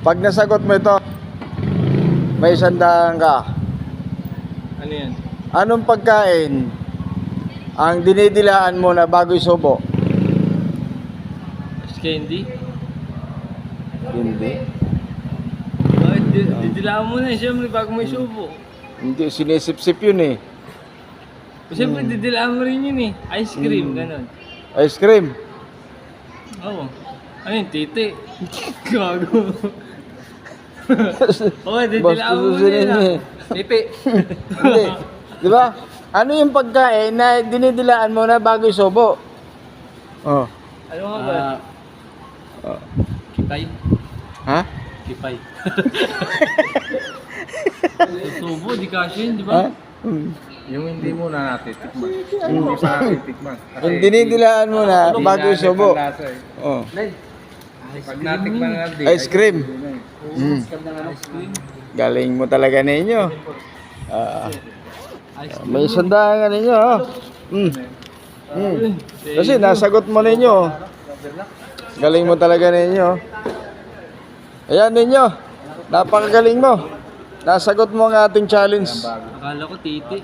Pag nasagot mo ito, may 100 ka. Ano yan? Anong pagkain ang dinidilaan mo na bago isubo? Candy? Hindi. Bakit? Didilaan mo na siyempre bago may subo. Hindi, sinisip-sip yun eh. Siyempre didilaan mo rin yun eh. Ice cream, ganun. Ice cream. Oo. Ano yun? Titi. Gago. Okay, didilaan mo na yun ah. Pipi. Hindi. Di ba? Ano yung pagkain na dinidilaan mo na bago isubo? Oh. Ano nga ba? Kipay. Ha? Kipay. Subo, di kasi yun, di Ha? ba? Yung hindi muna natin tikman. Hindi pa natin tikman. Yung dinidilaan mo na bago isubo. Oh. Pag natikman na natin, Ice cream. Ice cream. Galing mo talaga ninyo. Ice cream. May 100 ka ninyo. Kasi nasagot mo ninyo. Galing mo talaga ninyo. Ayan ninyo. Napakagaling mo. Nasagot mo ang ating challenge. Akala ko titi.